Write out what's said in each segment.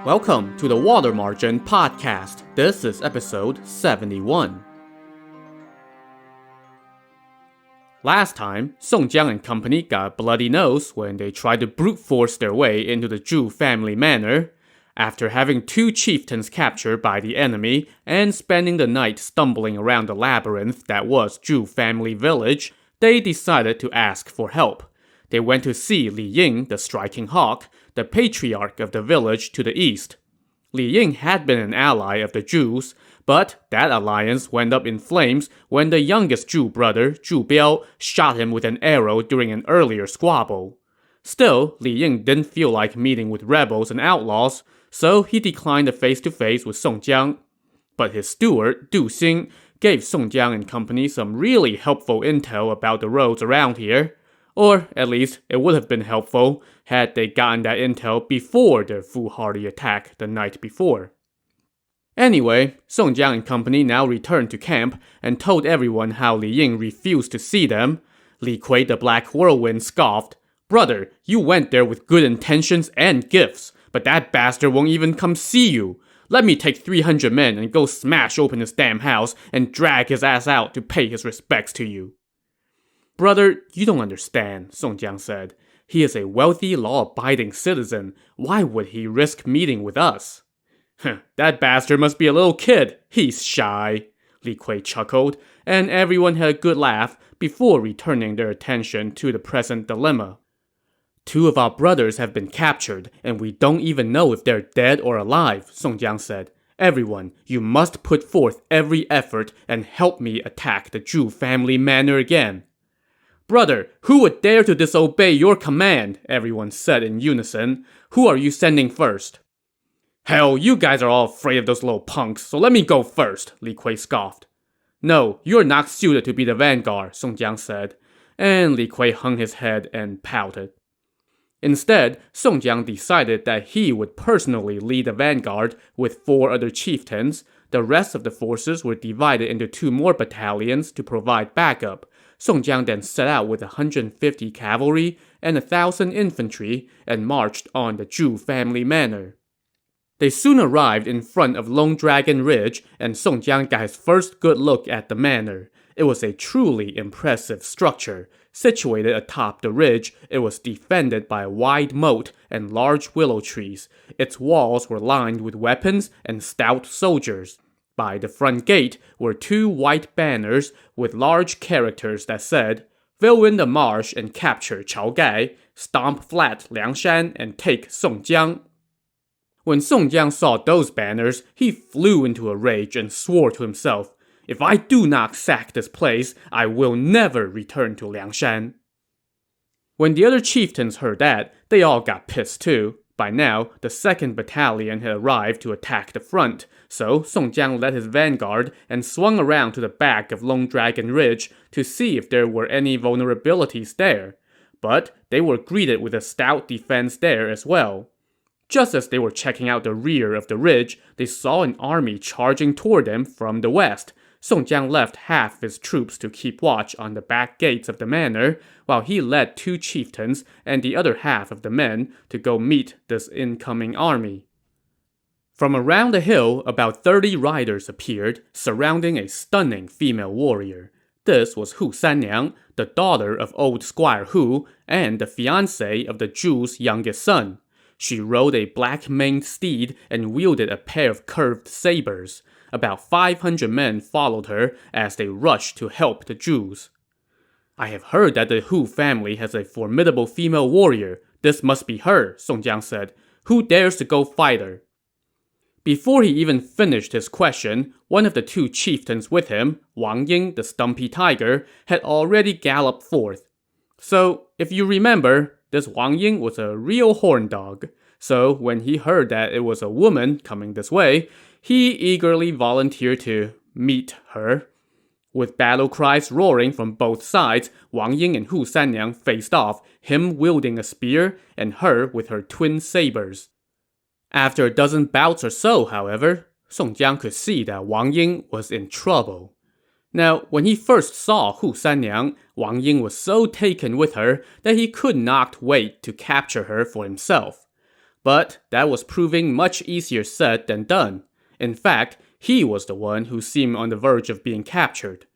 Welcome to the Water Margin Podcast. This is episode 71. Last time, Song Jiang and company got a bloody nose when they tried to brute force their way into the Zhu Family Manor. After having two chieftains captured by the enemy and spending the night stumbling around the labyrinth that was Zhu Family Village, they decided to ask for help. They went to see Li Ying, the striking hawk, the patriarch of the village to the east. Li Ying had been an ally of the Zhus, but that alliance went up in flames when the youngest Zhu brother, Zhu Biao, shot him with an arrow during an earlier squabble. Still, Li Ying didn't feel like meeting with rebels and outlaws, so he declined a face-to-face with Song Jiang. But his steward, Du Xing, gave Song Jiang and company some really helpful intel about the roads around here. Or, at least, it would have been helpful had they gotten that intel before their foolhardy attack the night before. Anyway, Song Jiang and company now returned to camp and told everyone how Li Ying refused to see them. Li Kui the Black Whirlwind scoffed, "Brother, you went there with good intentions and gifts, but that bastard won't even come see you. Let me take 300 men and go smash open his damn house and drag his ass out to pay his respects to you." "Brother, you don't understand," Song Jiang said. "He is a wealthy, law-abiding citizen. Why would he risk meeting with us?" "That bastard must be a little kid. He's shy," Li Kui chuckled, and everyone had a good laugh before returning their attention to the present dilemma. "Two of our brothers have been captured, and we don't even know if they're dead or alive," Song Jiang said. "Everyone, you must put forth every effort and help me attack the Zhu Family Manor again." "Brother, who would dare to disobey your command?" everyone said in unison. "Who are you sending first?" "Hell, you guys are all afraid of those little punks, so let me go first," Li Kui scoffed. "No, you're not suited to be the vanguard," Song Jiang said, and Li Kui hung his head and pouted. Instead, Song Jiang decided that he would personally lead the vanguard with 4 other chieftains. The rest of the forces were divided into 2 more battalions to provide backup. Song Jiang then set out with 150 cavalry and 1,000 infantry and marched on the Zhu Family Manor. They soon arrived in front of Long Dragon Ridge, and Song Jiang got his first good look at the manor. It was a truly impressive structure. Situated atop the ridge, it was defended by a wide moat and large willow trees. Its walls were lined with weapons and stout soldiers. By the front gate were 2 white banners with large characters that said, "Fill in the marsh and capture Chao Gai, stomp flat Liangshan and take Song Jiang." When Song Jiang saw those banners, he flew into a rage and swore to himself, "If I do not sack this place, I will never return to Liangshan." When the other chieftains heard that, they all got pissed too. By now, the 2nd Battalion had arrived to attack the front, so Song Jiang led his vanguard and swung around to the back of Long Dragon Ridge to see if there were any vulnerabilities there. But they were greeted with a stout defense there as well. Just as they were checking out the rear of the ridge, they saw an army charging toward them from the west. Song Jiang left half his troops to keep watch on the back gates of the manor, while he led 2 chieftains and the other half of the men to go meet this incoming army. From around the hill, about 30 riders appeared, surrounding a stunning female warrior. This was Hu Sanniang, the daughter of old Squire Hu, and the fiancée of the Zhu's youngest son. She rode a black-maned steed and wielded a pair of curved sabers. About 500 men followed her as they rushed to help the Zhus. "I have heard that the Hu family has a formidable female warrior. This must be her," Song Jiang said. "Who dares to go fight her?" Before he even finished his question, one of the 2 chieftains with him, Wang Ying the Stumpy Tiger, had already galloped forth. So, if you remember, this Wang Ying was a real horn dog. So when he heard that it was a woman coming this way, he eagerly volunteered to meet her. With battle cries roaring from both sides, Wang Ying and Hu Sanniang faced off, him wielding a spear and her with her twin sabers. After a dozen bouts or so, however, Song Jiang could see that Wang Ying was in trouble. Now, when he first saw Hu Sanniang, Wang Ying was so taken with her that he could not wait to capture her for himself. But that was proving much easier said than done. In fact, he was the one who seemed on the verge of being captured.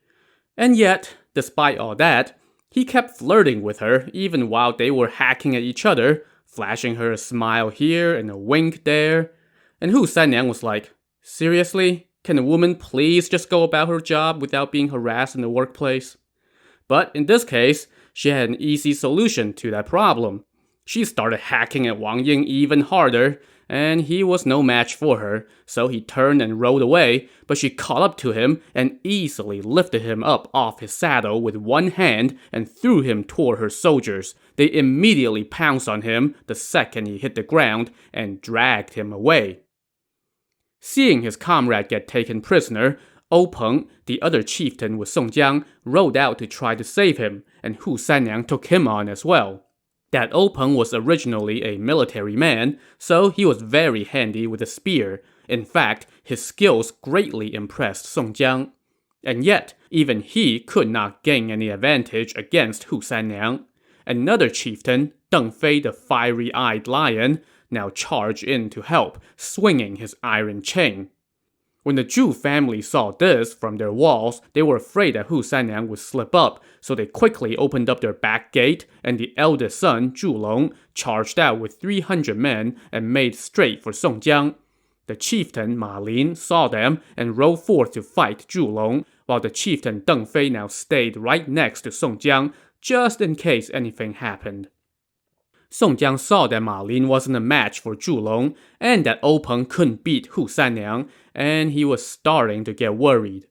And yet, despite all that, he kept flirting with her even while they were hacking at each other, flashing her a smile here and a wink there. And Hu Sanniang was like, seriously? Can a woman please just go about her job without being harassed in the workplace? But in this case, she had an easy solution to that problem. She started hacking at Wang Ying even harder, and he was no match for her, so he turned and rode away, but she caught up to him and easily lifted him up off his saddle with one hand and threw him toward her soldiers. They immediately pounced on him the second he hit the ground and dragged him away. Seeing his comrade get taken prisoner, O Peng, the other chieftain with Song Jiang, rode out to try to save him, and Hu Sanniang took him on as well. That O Peng was originally a military man, so he was very handy with a spear. In fact, his skills greatly impressed Song Jiang. And yet, even he could not gain any advantage against Hu Sanniang. Another chieftain, Deng Fei the fiery-eyed lion, now charged in to help, swinging his iron chain. When the Zhu family saw this from their walls, they were afraid that Hu Sanniang would slip up, so they quickly opened up their back gate, and the eldest son, Zhu Long, charged out with 300 men and made straight for Song Jiang. The chieftain Ma Lin saw them and rode forth to fight Zhu Long, while the chieftain Deng Fei now stayed right next to Song Jiang, just in case anything happened. Song Jiang saw that Ma Lin wasn't a match for Zhu Long, and that O Peng couldn't beat Hu Sanniang, and he was starting to get worried.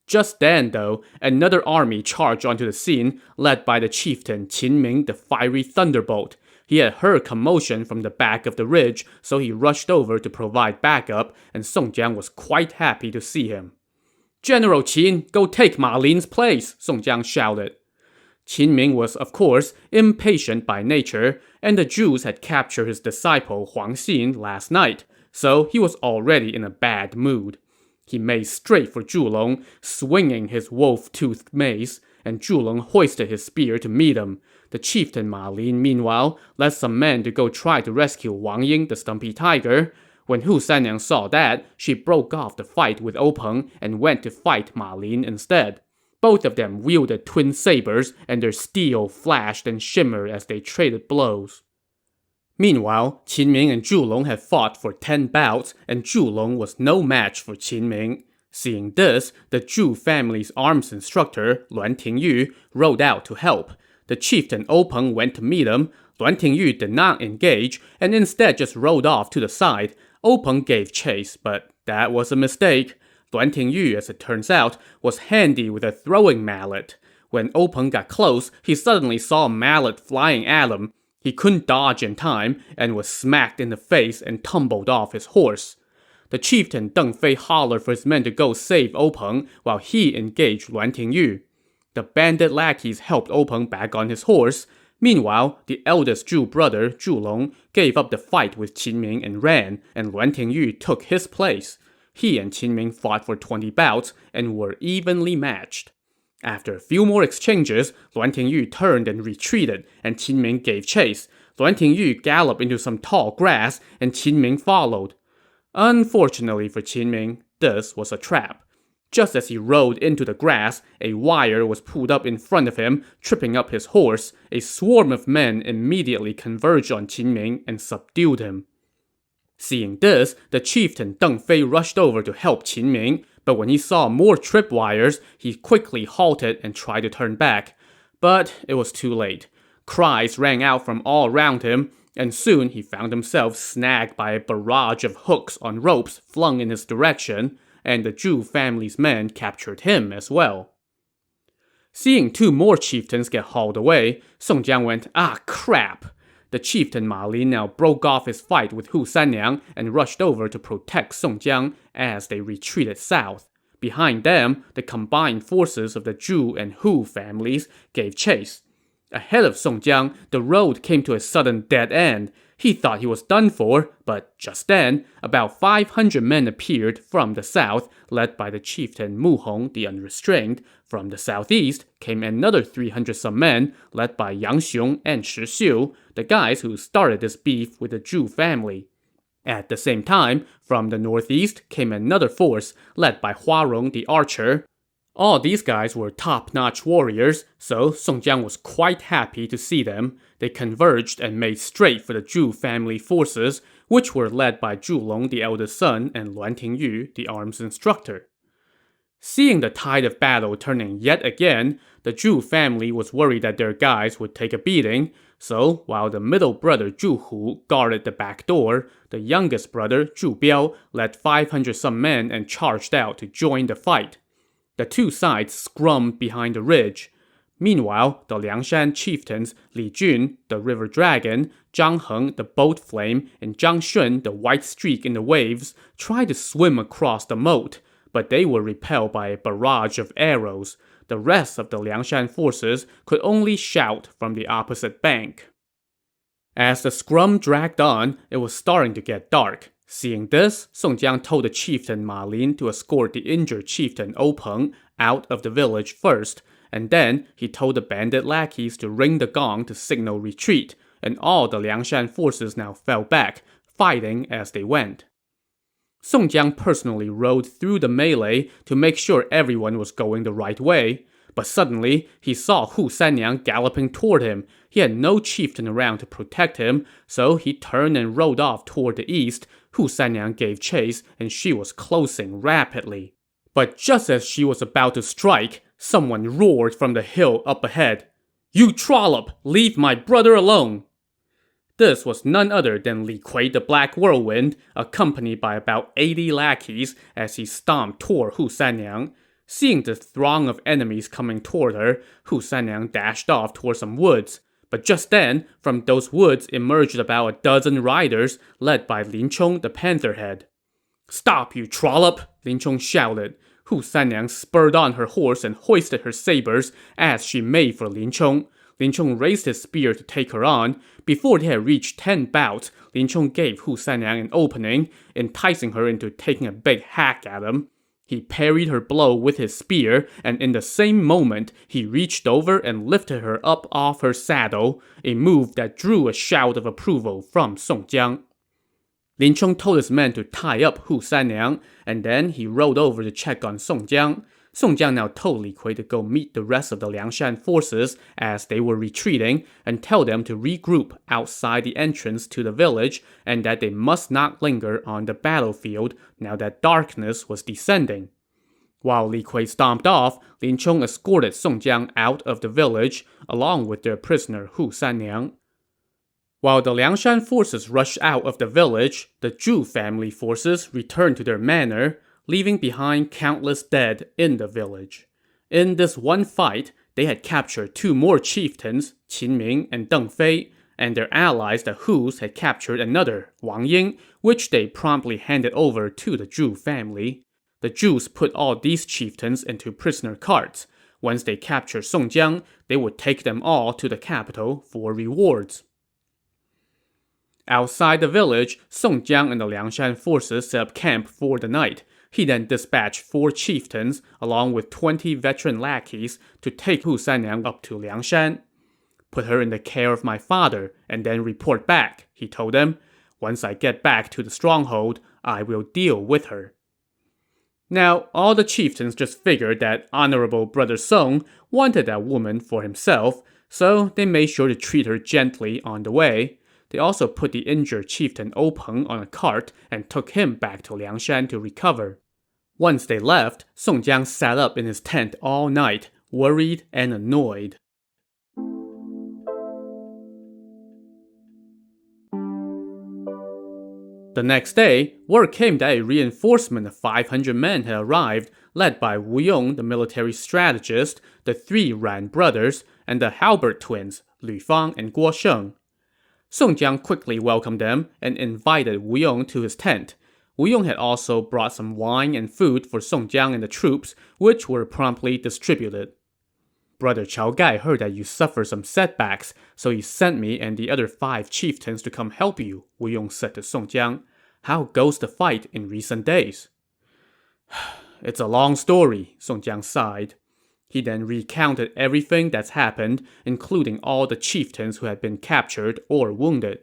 Just then, though, another army charged onto the scene, led by the chieftain Qin Ming the Fiery Thunderbolt. He had heard commotion from the back of the ridge, so he rushed over to provide backup, and Song Jiang was quite happy to see him. "General Qin, go take Ma Lin's place," Song Jiang shouted. Qin Ming was, of course, impatient by nature, and the Jews had captured his disciple Huang Xin last night, so he was already in a bad mood. He made straight for Zhu Long, swinging his wolf-toothed mace, and Zhu Long hoisted his spear to meet him. The chieftain Ma Lin, meanwhile, led some men to go try to rescue Wang Ying the stumpy tiger. When Hu Sanniang saw that, she broke off the fight with O Peng and went to fight Ma Lin instead. Both of them wielded twin sabers, and their steel flashed and shimmered as they traded blows. Meanwhile, Qin Ming and Zhu Long had fought for 10 bouts, and Zhu Long was no match for Qin Ming. Seeing this, the Zhu family's arms instructor, Luan Tingyu, rode out to help. The chieftain O Peng went to meet him. Luan Tingyu did not engage, and instead just rode off to the side. O Peng gave chase, but that was a mistake. Luan Tingyu, as it turns out, was handy with a throwing mallet. When O Peng got close, he suddenly saw a mallet flying at him. He couldn't dodge in time, and was smacked in the face and tumbled off his horse. The chieftain Deng Fei hollered for his men to go save O Peng, while he engaged Luan Tingyu. The bandit lackeys helped O Peng back on his horse. Meanwhile, the eldest Zhu brother, Zhu Long, gave up the fight with Qin Ming and ran, and Luan Tingyu took his place. He and Qin Ming fought for 20 bouts and were evenly matched. After a few more exchanges, Luan Tingyu turned and retreated, and Qin Ming gave chase. Luan Tingyu galloped into some tall grass, and Qin Ming followed. Unfortunately for Qin Ming, this was a trap. Just as he rode into the grass, a wire was pulled up in front of him, tripping up his horse. A swarm of men immediately converged on Qin Ming and subdued him. Seeing this, the chieftain Deng Fei rushed over to help Qin Ming, but when he saw more tripwires, he quickly halted and tried to turn back. But it was too late. Cries rang out from all around him, and soon he found himself snagged by a barrage of hooks on ropes flung in his direction, and the Zhu family's men captured him as well. Seeing 2 more chieftains get hauled away, Song Jiang went, "Ah, crap!" The chieftain Ma Lin now broke off his fight with Hu Sanniang and rushed over to protect Song Jiang as they retreated south. Behind them, the combined forces of the Zhu and Hu families gave chase. Ahead of Song Jiang, the road came to a sudden dead end. He thought he was done for, but just then, about 500 men appeared from the south, led by the chieftain Mu Hong the Unrestrained. From the southeast came another 300-some men, led by Yang Xiong and Shi Xiu, the guys who started this beef with the Zhu family. At the same time, from the northeast came another force, led by Hua Rong the Archer. All these guys were top-notch warriors, so Song Jiang was quite happy to see them. They converged and made straight for the Zhu family forces, which were led by Zhu Long the eldest son and Luan Tingyu the arms instructor. Seeing the tide of battle turning yet again, the Zhu family was worried that their guys would take a beating, so while the middle brother Zhu Hu guarded the back door, the youngest brother Zhu Biao led 500-some men and charged out to join the fight. The two sides scrummed behind the ridge. Meanwhile, the Liangshan chieftains Li Jun, the river dragon, Zhang Heng, the boat flame, and Zhang Shun, the white streak in the waves, tried to swim across the moat, but they were repelled by a barrage of arrows. The rest of the Liangshan forces could only shout from the opposite bank. As the scrum dragged on, it was starting to get dark. Seeing this, Song Jiang told the chieftain Ma Lin to escort the injured chieftain O Peng out of the village first, and then he told the bandit lackeys to ring the gong to signal retreat, and all the Liangshan forces now fell back, fighting as they went. Song Jiang personally rode through the melee to make sure everyone was going the right way, but suddenly he saw Hu Sanyang galloping toward him. He had no chieftain around to protect him, so he turned and rode off toward the east. Hu Sanyang gave chase, and she was closing rapidly. But just as she was about to strike, someone roared from the hill up ahead, "You trollop! Leave my brother alone!" This was none other than Li Kui the Black Whirlwind, accompanied by about 80 lackeys as he stomped toward Hu Sanyang. Seeing the throng of enemies coming toward her, Hu Sanyang dashed off toward some woods. But just then, from those woods emerged about a dozen riders, led by Lin Chong the Pantherhead. "Stop, you trollop!" Lin Chong shouted. Hu Sanyang spurred on her horse and hoisted her sabers as she made for Lin Chong. Lin Chong raised his spear to take her on. Before they had reached 10 bouts, Lin Chong gave Hu Sanyang an opening, enticing her into taking a big hack at him. He parried her blow with his spear, and in the same moment, he reached over and lifted her up off her saddle, a move that drew a shout of approval from Song Jiang. Lin Chong told his men to tie up Hu Sanyang, and then he rode over to check on Song Jiang. Song Jiang now told Li Kui to go meet the rest of the Liangshan forces as they were retreating and tell them to regroup outside the entrance to the village and that they must not linger on the battlefield now that darkness was descending. While Li Kui stomped off, Lin Chong escorted Song Jiang out of the village along with their prisoner Hu Sanyang. While the Liangshan forces rushed out of the village, the Zhu family forces returned to their manor, leaving behind countless dead in the village. In this one fight, they had captured 2 more chieftains, Qin Ming and Deng Fei, and their allies the Hus had captured another, Wang Ying, which they promptly handed over to the Zhu family. The Zhus put all these chieftains into prisoner carts. Once they captured Song Jiang, they would take them all to the capital for rewards. Outside the village, Song Jiang and the Liangshan forces set up camp for the night. He then dispatched 4 chieftains, along with 20 veteran lackeys, to take Hu Sanyang up to Liangshan. "Put her in the care of my father, and then report back," he told them. "Once I get back to the stronghold, I will deal with her." Now, all the chieftains just figured that Honorable Brother Song wanted that woman for himself, so they made sure to treat her gently on the way. They also put the injured chieftain O Peng on a cart and took him back to Liangshan to recover. Once they left, Song Jiang sat up in his tent all night, worried and annoyed. The next day, word came that a reinforcement of 500 men had arrived, led by Wu Yong, the military strategist, the 3 Ran brothers, and the Halbert twins, Lu Fang and Guo Sheng. Song Jiang quickly welcomed them and invited Wu Yong to his tent. Wu Yong had also brought some wine and food for Song Jiang and the troops, which were promptly distributed. Brother Chao Gai heard that you suffered some setbacks, so he sent me and the other 5 chieftains to come help you, Wu Yong said to Song Jiang. How goes the fight in recent days? It's a long story, Song Jiang sighed. He then recounted everything that's happened, including all the chieftains who had been captured or wounded.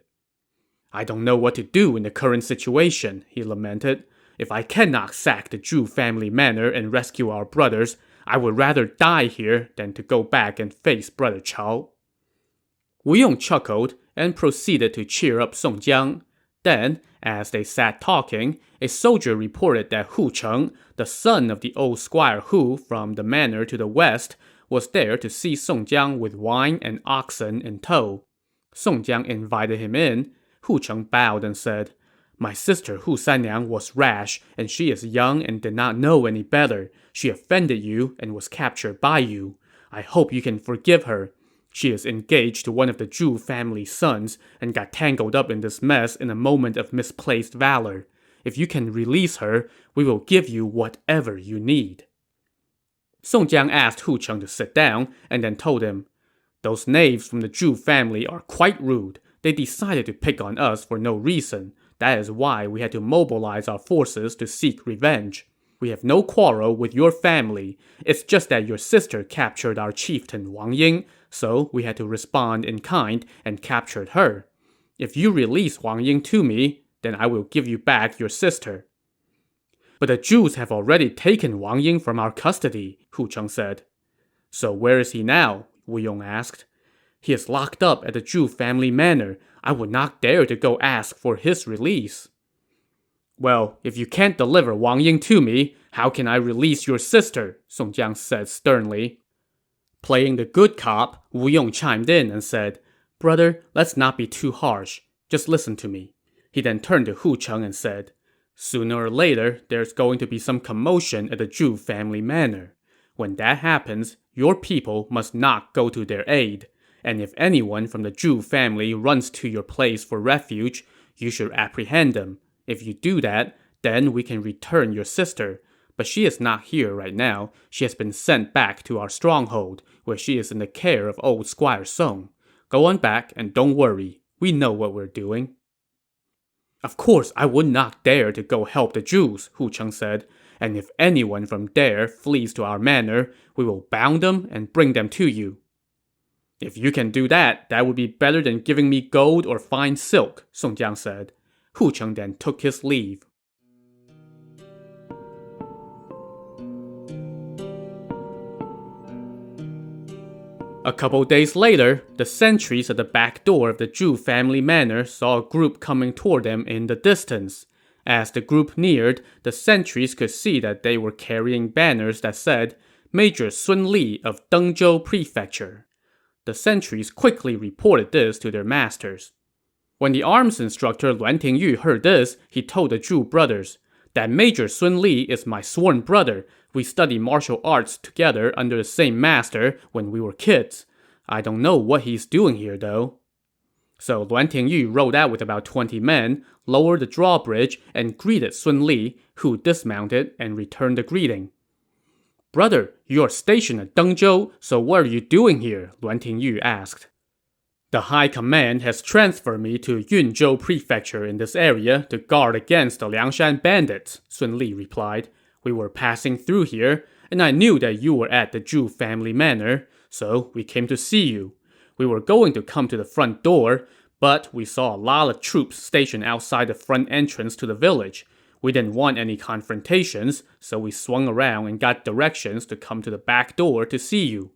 I don't know what to do in the current situation, he lamented. If I cannot sack the Zhu Family Manor and rescue our brothers, I would rather die here than to go back and face Brother Chao. Wu Yong chuckled and proceeded to cheer up Song Jiang. Then, as they sat talking, a soldier reported that Hu Cheng, the son of the old Squire Hu from the manor to the west, was there to see Song Jiang with wine and oxen in tow. Song Jiang invited him in. Hu Cheng bowed and said, My sister Hu Sanyang was rash, and she is young and did not know any better. She offended you and was captured by you. I hope you can forgive her. She is engaged to one of the Zhu family's sons and got tangled up in this mess in a moment of misplaced valor. If you can release her, we will give you whatever you need. Song Jiang asked Hu Cheng to sit down and then told him, Those knaves from the Zhu family are quite rude. They decided to pick on us for no reason. That is why we had to mobilize our forces to seek revenge. We have no quarrel with your family. It's just that your sister captured our chieftain Wang Ying, so we had to respond in kind and captured her. If you release Wang Ying to me, then I will give you back your sister. But the Jews have already taken Wang Ying from our custody, Hu Cheng said. So where is he now? Wu Yong asked. He is locked up at the Zhu Family Manor. I would not dare to go ask for his release. Well, if you can't deliver Wang Ying to me, how can I release your sister? Song Jiang said sternly. Playing the good cop, Wu Yong chimed in and said, Brother, let's not be too harsh. Just listen to me. He then turned to Hu Cheng and said, Sooner or later, there's going to be some commotion at the Zhu Family Manor. When that happens, your people must not go to their aid. And if anyone from the Zhu family runs to your place for refuge, you should apprehend them. If you do that, then we can return your sister. But she is not here right now. She has been sent back to our stronghold, where she is in the care of old Squire Song. Go on back and don't worry. We know what we're doing. Of course, I would not dare to go help the Jews, Hu Cheng said. And if anyone from there flees to our manor, we will bound them and bring them to you. If you can do that, that would be better than giving me gold or fine silk, Song Jiang said. Hu Cheng then took his leave. A couple days later, the sentries at the back door of the Zhu Family Manor saw a group coming toward them in the distance. As the group neared, the sentries could see that they were carrying banners that said, Major Sun Li of Dengzhou Prefecture. The sentries quickly reported this to their masters. When the arms instructor Luan Tingyu heard this, he told the Zhu brothers, That Major Sun Li is my sworn brother. We studied martial arts together under the same master when we were kids. I don't know what he's doing here, though. So Luan Tingyu rode out with about 20 men, lowered the drawbridge, and greeted Sun Li, who dismounted and returned the greeting. Brother, you are stationed at Dengzhou, so what are you doing here? Luan Tingyu asked. The High Command has transferred me to Yunzhou Prefecture in this area to guard against the Liangshan bandits, Sun Li replied. We were passing through here, and I knew that you were at the Zhu Family Manor, so we came to see you. We were going to come to the front door, but we saw a lot of troops stationed outside the front entrance to the village. We didn't want any confrontations, so we swung around and got directions to come to the back door to see you.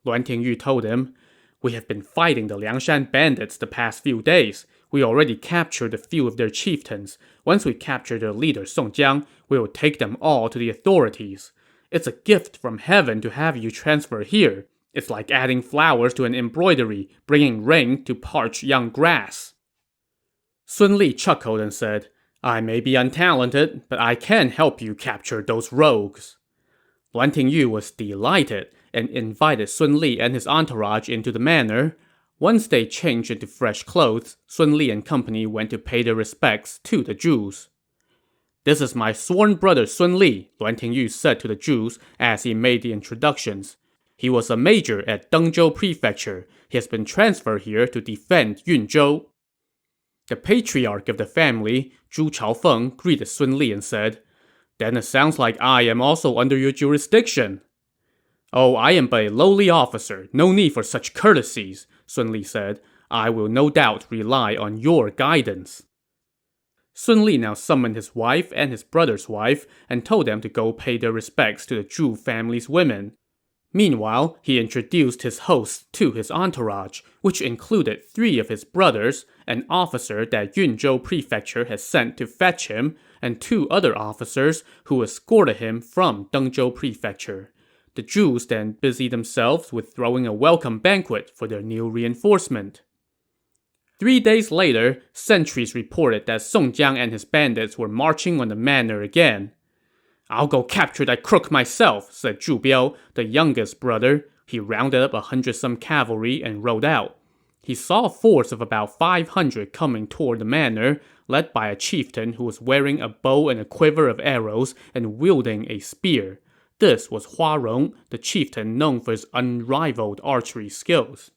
Luan Tingyu told him, We have been fighting the Liangshan bandits the past few days. We already captured a few of their chieftains. Once we capture their leader Song Jiang, we will take them all to the authorities. It's a gift from heaven to have you transfer here. It's like adding flowers to an embroidery, bringing rain to parch young grass. Sun Li chuckled and said, I may be untalented, but I can help you capture those rogues. Luan Tingyu was delighted and invited Sun Li and his entourage into the manor. Once they changed into fresh clothes, Sun Li and company went to pay their respects to the Jews. This is my sworn brother Sun Li, Luan Tingyu said to the Jews as he made the introductions. He was a major at Dengzhou Prefecture. He has been transferred here to defend Yunzhou. The patriarch of the family, Zhu Chaofeng, greeted Sun Li and said, "Then it sounds like I am also under your jurisdiction." "Oh, I am but a lowly officer. No need for such courtesies," Sun Li said. "I will no doubt rely on your guidance." Sun Li now summoned his wife and his brother's wife and told them to go pay their respects to the Zhu family's women. Meanwhile, he introduced his hosts to his entourage, which included 3 of his brothers, an officer that Yunzhou Prefecture had sent to fetch him, and 2 other officers who escorted him from Dengzhou Prefecture. The Jews then busied themselves with throwing a welcome banquet for their new reinforcement. 3 days later, sentries reported that Song Jiang and his bandits were marching on the manor again. "I'll go capture that crook myself," said Zhu Biao, the youngest brother. He rounded up 100-some cavalry and rode out. He saw a force of about 500 coming toward the manor, led by a chieftain who was wearing a bow and a quiver of arrows and wielding a spear. This was Hua Rong, the chieftain known for his unrivaled archery skills.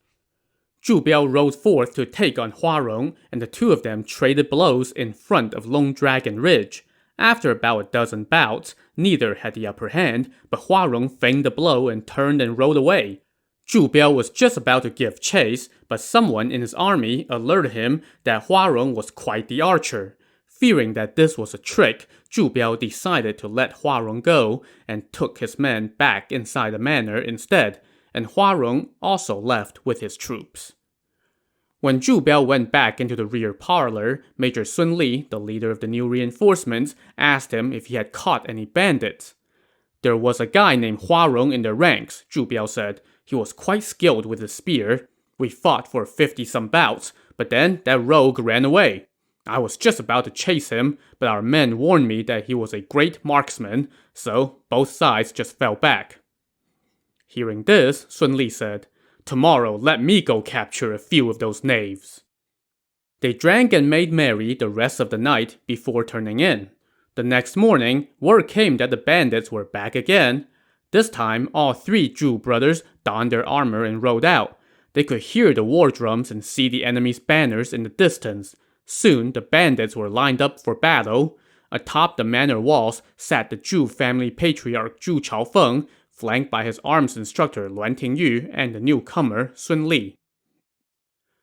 Zhu Biao rode forth to take on Hua Rong, and the 2 of them traded blows in front of Long Dragon Ridge. After about a dozen bouts, neither had the upper hand, but Hua Rong feigned the blow and turned and rode away. Zhu Biao was just about to give chase, but someone in his army alerted him that Hua Rong was quite the archer. Fearing that this was a trick, Zhu Biao decided to let Hua Rong go and took his men back inside the manor instead, and Hua Rong also left with his troops. When Zhu Biao went back into the rear parlor, Major Sun Li, the leader of the new reinforcements, asked him if he had caught any bandits. "There was a guy named Hua Rong in their ranks," Zhu Biao said. "He was quite skilled with his spear. We fought for 50-some bouts, but then that rogue ran away. I was just about to chase him, but our men warned me that he was a great marksman, so both sides just fell back." Hearing this, Sun Li said, "Tomorrow let me go capture a few of those knaves." They drank and made merry the rest of the night before turning in. The next morning, word came that the bandits were back again. This time, all 3 Zhu brothers donned their armor and rode out. They could hear the war drums and see the enemy's banners in the distance. Soon, the bandits were lined up for battle. Atop the manor walls sat the Zhu family patriarch Zhu Chaofeng, flanked by his arms instructor Luan Tingyu and the newcomer Sun Li.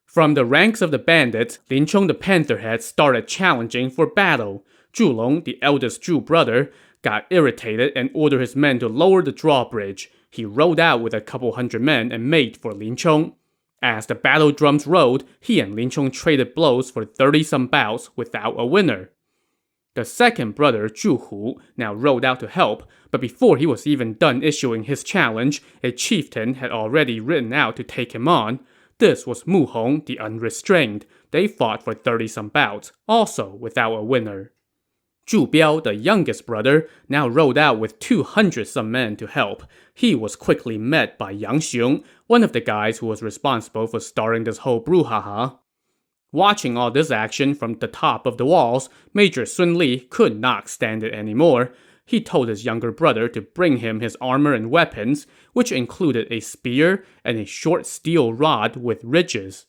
From the ranks of the bandits, Lin Chong the Pantherhead started challenging for battle. Zhu Long, the eldest Zhu brother, got irritated and ordered his men to lower the drawbridge. He rode out with a couple hundred men and made for Lin Chong. As the battle drums rolled, he and Lin Chong traded blows for 30-some bouts without a winner. The second brother, Zhu Hu, now rode out to help, but before he was even done issuing his challenge, a chieftain had already ridden out to take him on. This was Mu Hong, the Unrestrained. They fought for 30-some bouts, also without a winner. Zhu Biao, the youngest brother, now rode out with 200-some men to help. He was quickly met by Yang Xiong, one of the guys who was responsible for starting this whole brouhaha. Watching all this action from the top of the walls, Major Sun Li could not stand it anymore. He told his younger brother to bring him his armor and weapons, which included a spear and a short steel rod with ridges.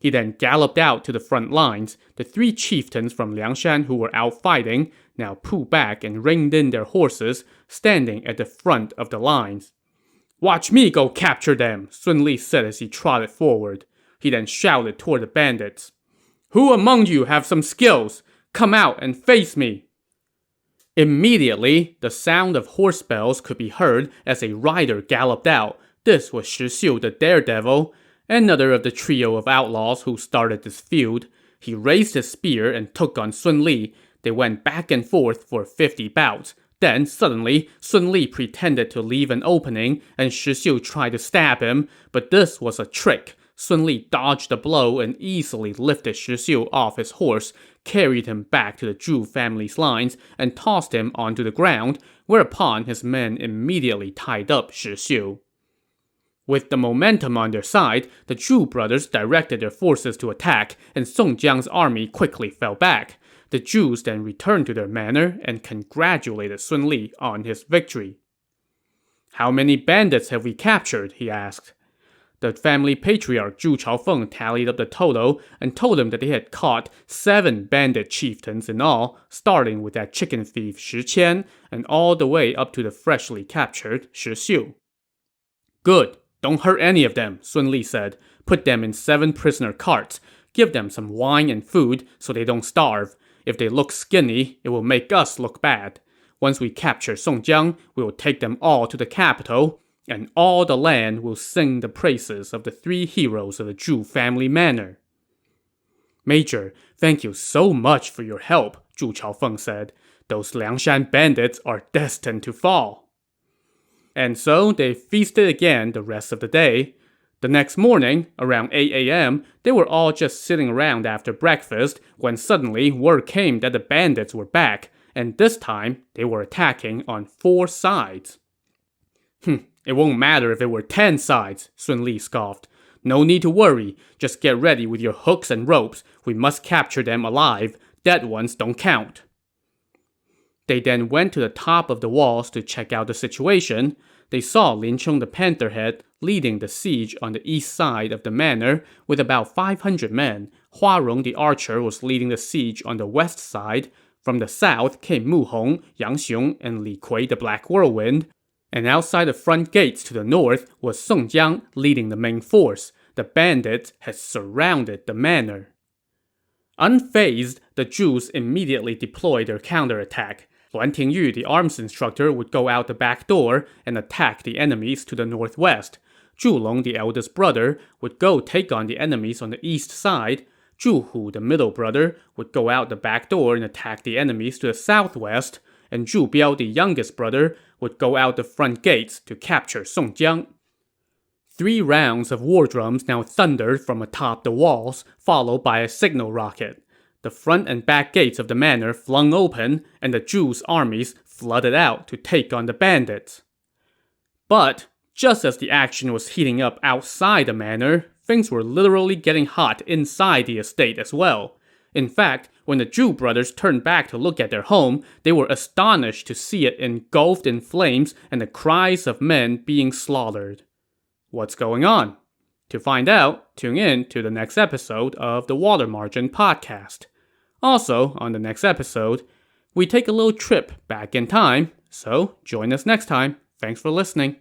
He then galloped out to the front lines. The 3 chieftains from Liangshan who were out fighting now pulled back and reined in their horses, standing at the front of the lines. "Watch me go capture them," Sun Li said as he trotted forward. He then shouted toward the bandits, "Who among you have some skills? Come out and face me." Immediately, the sound of horse bells could be heard as a rider galloped out. This was Shi Xiu the daredevil, another of the trio of outlaws who started this feud. He raised his spear and took on Sun Li. They went back and forth for 50 bouts. Then, suddenly, Sun Li pretended to leave an opening, and Shi Xiu tried to stab him, but this was a trick. Sun Li dodged the blow and easily lifted Shi Xiu off his horse, carried him back to the Zhu family's lines, and tossed him onto the ground, whereupon his men immediately tied up Shi Xiu. With the momentum on their side, the Zhu brothers directed their forces to attack, and Song Jiang's army quickly fell back. The Jews then returned to their manor and congratulated Sun Li on his victory. How many bandits have we captured? He asked. The family patriarch Zhu Chaofeng tallied up the total and told him that they had caught 7 bandit chieftains in all, starting with that chicken thief Shi Qian and all the way up to the freshly captured Shi Xiu. Good, don't hurt any of them, Sun Li said. Put them in 7 prisoner carts. Give them some wine and food so they don't starve. If they look skinny, it will make us look bad. Once we capture Songjiang, we will take them all to the capital, and all the land will sing the praises of the 3 heroes of the Zhu Family Manor. Major, thank you so much for your help, Zhu Chaofeng said. Those Liangshan bandits are destined to fall. And so they feasted again the rest of the day. The next morning, around 8 a.m., they were all just sitting around after breakfast when suddenly word came that the bandits were back, and this time they were attacking on 4 sides. It won't matter if it were 10 sides, Sun Li scoffed. No need to worry, just get ready with your hooks and ropes. We must capture them alive. Dead ones don't count. They then went to the top of the walls to check out the situation. They saw Lin Chung the Pantherhead leading the siege on the east side of the manor with about 500 men. Hua Rong the archer was leading the siege on the west side. From the south came Mu Hong, Yang Xiong, and Li Kui the Black Whirlwind. And outside the front gates to the north was Song Jiang leading the main force. The bandits had surrounded the manor. Unfazed, the Zhus immediately deployed their counterattack. Luan Tingyu, the arms instructor, would go out the back door and attack the enemies to the northwest. Zhu Long, the eldest brother, would go take on the enemies on the east side. Zhu Hu, the middle brother, would go out the back door and attack the enemies to the southwest. And Zhu Biao, the youngest brother, would go out the front gates to capture Songjiang. 3 rounds of war drums now thundered from atop the walls, followed by a signal rocket. The front and back gates of the manor flung open, and the Zhu's armies flooded out to take on the bandits. But just as the action was heating up outside the manor, things were literally getting hot inside the estate as well. In fact, when the Zhu brothers turned back to look at their home, they were astonished to see it engulfed in flames and the cries of men being slaughtered. What's going on? To find out, tune in to the next episode of the Water Margin podcast. Also, on the next episode, we take a little trip back in time, so join us next time. Thanks for listening.